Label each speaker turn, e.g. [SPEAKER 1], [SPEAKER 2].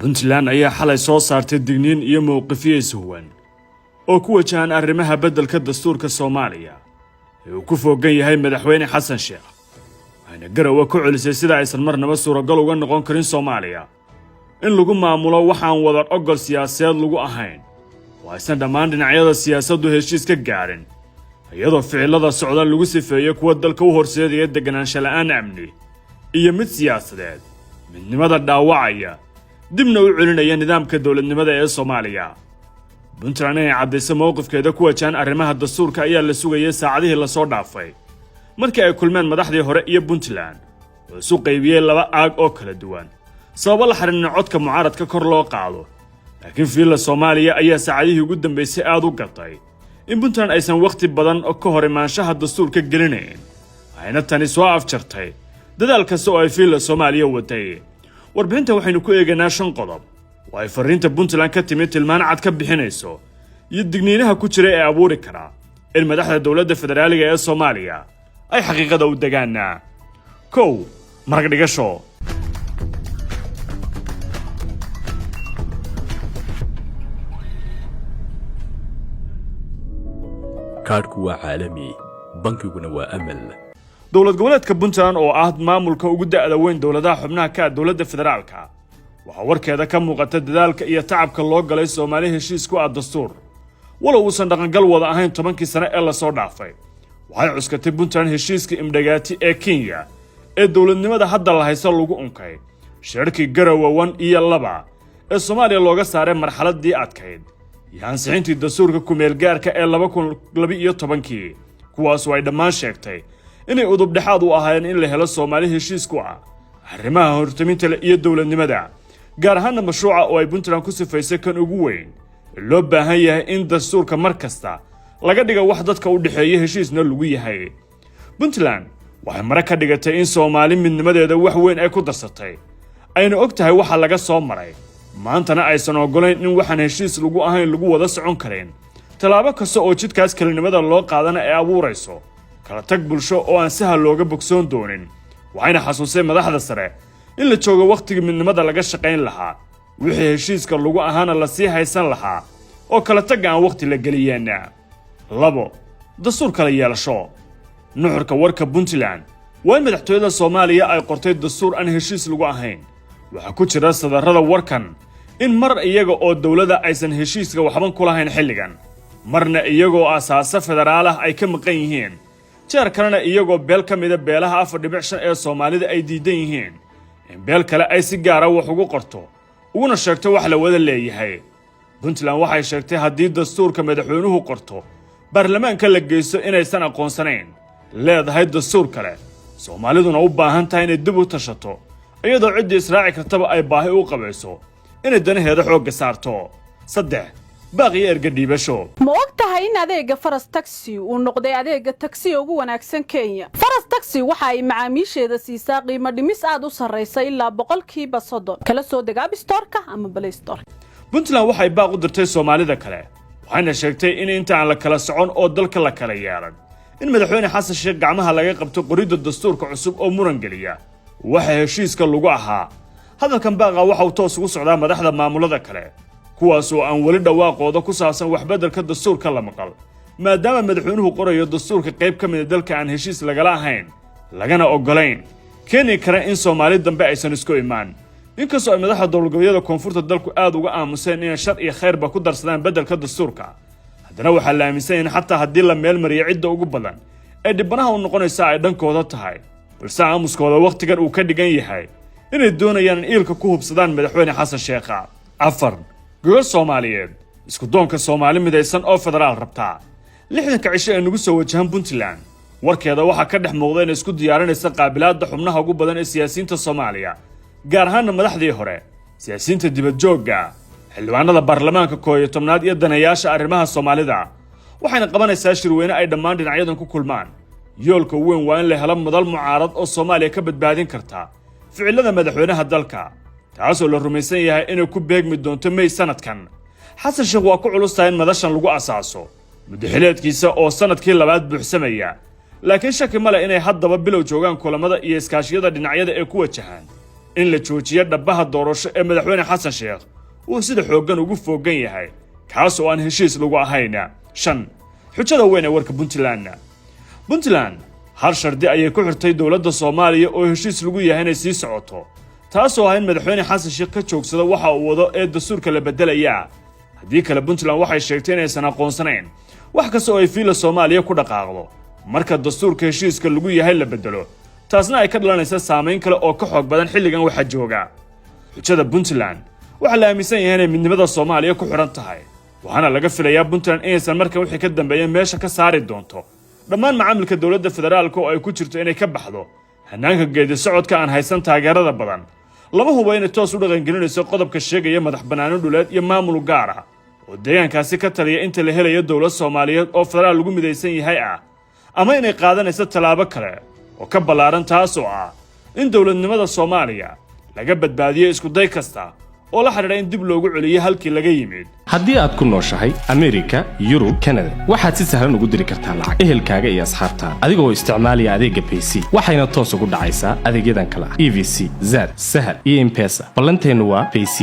[SPEAKER 1] puntland ayaa xalay soo saartay digniin iyo mowqifyo ishuwan oo ku wajahan arrimaha beddelka dastuurka Soomaaliya ee uu ku foogan yahay madaxweyne xasan sheekh waxayna garowa ku celisay sida aysan marnaba suuragal uga noqon karin Soomaaliya in lagu maamulo waxaan wada ogol siyaasadeed lagu ahayn oo aysan dhammaan dhinacyada siyaasaddu heshiis ka gaarin iyadoo ficilada socda lagu sifeeyay kuwa dalka u horseedaya deganaansho la'aan amni iyo mid siyaasadeed midnimada dhaawacaya dibna u celinaya nidaamka dawladnimada ee Soomaaliya puntland ay cadeysay mowqifkeeda ku wajahan arrimaha dastuurka ayaa la sugayay saacadihii la soo dhaafay markii ay kulmeen madaxdii hore iyo puntland oo isu qaybiyay laba aag oo kala duwan sabab la xiriirna codka mucaaradka kor loo qaado laakiin fiilla Soomaaliya ayaa saacadihii ugu dambeysay aad u gatay in puntland aysan waqti badan oo ka hor imaanshaha dastuurka gelinayn ayna tani soo afjartay dadaal kasta oo ay fiilla Soomaaliya waday warbixinta waxaynu ku eegaynaa 5 qodob oo ay fariinta puntland ka timid tilmaan cad ka bixinayso iyo digniinaha ku jira ee abuuri kara in madaxda dawladda federaaliga ee Soomaaliya ay xaqiiqada u degaana marag dhigasho
[SPEAKER 2] kaadhku waa caalami bankiguna waa amal
[SPEAKER 1] dawlad goboleedka puntland oo ah maamulka ugu da'da weyn dawladaha xubnaha ka dawladda federaalka waxa warkeeda ka muuqata dadaalka iyo tacabka loo galay Soomaali heshiis ku ah dastuur walow uusan dhaqangal wada ahayn 10 sano ee la soo dhaafay waxay cuskatay puntland heshiiska imdhagaati ee Kenya ee dawladnimada hadda la hayso lagu unkay shirkii Garowe 1 iyo 2 ee Soomaaliya looga saaray marxaladii adkayd yaansiintii dastuurka ku meel gaarka ee 2012 kuwaas oo ay dhammaan sheegtay inay udub dhaxaad u ahaayeen in la helo Soomaali heshiis ku ah arrimaha hortaminta iyo dawladnimada gaar ahaan mashruuca oo ay puntland ku sifaysay kan ugu weyn loo baahan yahay in dastuurka mar kasta laga dhigo wax dadka u dhaxeeya heshiisna lagu yahay puntland waxay mar ka dhigatay in Soomaali midnimadeeda wax weyn ay ku darsatay ayna ogtahay waxa laga soo maray maantana aysan ogolayn in waxaan heshiis lagu ahayn lagu wada socon kareen talaabo kasta oo jidkaas kalinimada loo qaadana ay abuurayso kala tag bulsho oo aan sahal looga bogsoon doonin waxayna xasuusay madaxda sare in la joogo waqtigii midnimada laga shaqayn lahaa wixii heshiiska lagu ahaana la sii haysan lahaa oo kala tag aan waqti la geliyeen 2 dastuur kala yeelasho nuxurka warka puntland waa in madaxtooyada Soomaaliya ay qortay dastuur aan heshiis lagu ahayn waxa ku jira sadarrada warkan in mar iyaga oo dawladda aysan heshiiska waxban ku lahayn xilligan marna iyagoo asaasa federaal ah ay ka maqan yihiin jeer kalena iyagoo beel ka mid ah beelaha 4.5 ee Soomaalida ay diidan yihiin in beel kale ay si gaar ah wax ugu qorto uguna sheegto wax la wada leeyahay puntland waxay sheegtay haddii dastuurka madaxweynuhu qorto baarlamaanka la geysto inaysan aqoonsanayn leedahay dastuur kale Soomaaliduna u baahan tahay inay dib u tashato iyadoo cidii israaci kartaba ay baahi u qabayso inay danaheeda xoog saarto 3 باقي ergadhiibasho
[SPEAKER 3] ma ogtahay in adeega Faras Taxi uu noqday adeega taxi ugu wanaagsan Kenya Faras Taxi waxa ay macaamiisheeda siisaa qiimo dhimis aad u sareysa ilaa 30% kala soo deg App Store-ka ama Play Store
[SPEAKER 1] puntland waxay baaq u dirtay Soomaalida kale waxayna sheegtay in inta aan la kala socon oo dalka la kala yeelan in madaxweyne xasan sheekh gacmaha laga qabto qoridda dastuurka cusub oo muran geliya waxa heshiiska lagu ahaa hadalkan baaqa waxa uu toos ugu socdaa madaxda maamulada kale kuwaas oo aan wali dhawaaqooda ku saabsan wax beddelka dastuurka la maqal maadaama madaxweynuhu qorayo dastuurka qayb ka mid ah dalka aan heshiis lagala ahayn lagana ogolayn keeni kara in Soomaali dambe aysan isku imaan inkastoo ay madaxda dowladgoboleedyada koonfurta dalku aad uga aamuseen in shar iyo khayrba ku darsadaan beddelka dastuurka haddana waxa la aaminsan in xataa haddii la meel mariyo cidda ugu badan ee dhibanaha u noqonaysa ay dhankooda tahay balse aamuskooda waqtigan uu ka dhigan yahay inay doonayaan in iilka ku hubsadaan madaxweyne xasan sheekh 4 gobol Soomaaliyeed isku doonka Soomaali midaysan oo federaal rabta 60 cisho ee nagu soo wajahan puntland warkeeda waxa ka dhex muuqda in isku diyaarinaysa qaabilaadda xubnaha ugu badan ee siyaasiyiinta Soomaaliya gaar ahaan madaxdii hore siyaasiyiinta dibad joogga xildhibaanada baarlamaanka 11aad iyo danayaasha arrimaha Soomaalida waxayna qabanaysaa shirweyne ay dhammaan dhinacyadan ku kulmaan yoolka weyn waa in la helo madal mucaarad oo Soomaaliya ka badbaadin karta ficilada madaxweynaha dalka taasoo la rumaysan yahay inay ku beegmi doonto May sanadkan xasan sheekh waa ku culustahay in madashan lagu asaaso madaxweynaadkiisa oo sanadkii labaad buuxsamaya laakiin shaki male inay haddaba bilow joogaan kulamada iyo iskaashiyada dhinacyada ee ku wajahan in la joojiyo dhabaha doorasho ee madaxweyne xasan sheekh uu sida xooggan ugu foogan yahay kaas oo aan heshiis lagu ahayn. 5 xujada weyn ee warka Puntland hal shardi ayay ku xirtay dawladda Soomaaliya oo heshiis lagu yahay inay sii socoto taas oo ah in madaxweyne xasan sheekh ka joogsado waxa uu wado ee dastuurka la bedelaya. haddii kale Puntland waxay sheegtay inaysan aqoonsanayn wax kasta oo ay fiila Soomaaliya ku dhaqaaqdo marka dastuurka heshiiska lagu yahay la bedelo taasna ay ka dhalanaysa saameyn kale oo ka xoog badan xilligan waxa jooga. xujada Puntland waxa la aaminsan yahay inay midnimada Soomaaliya ku xiran tahay waxaana laga filayaa Puntland inaysan markan wixii ka dambeeyay meesha ka saari doonto dhammaan macaamilka dawladda federaalka oo ay ku jirto inay ka baxdo hanaanka geedi socodka aan haysan taageerada badan. lama hubo inay toos u dhaqangelinayso qodobka sheegaya madax bannaani dhuleed iyo maamul gaar ah oo deegaankaasi ka taliya inta la helayo dawlad Soomaaliyeed oo federaal lagu midaysan yahay ama inay qaadanayso talaabo kale oo ka ballaaran taas oo ah in dawladnimada Soomaaliya laga badbaadiyo isku day kasta oo la xiriira in dib loogu celiyo halkii laga yimid.
[SPEAKER 4] haddii aad ku nooshahay Amerika, Yurub, Canada waxaad si sahlan ugu diri kartaa lacag ehelkaaga iyo asxaabtaada adigoo isticmaalaya adeegga PC waxayna toos ugu dhacaysaa adeegyadan kala EVC, Zaad, Sahal iyo M-Pesa. ballanteenu waa PC.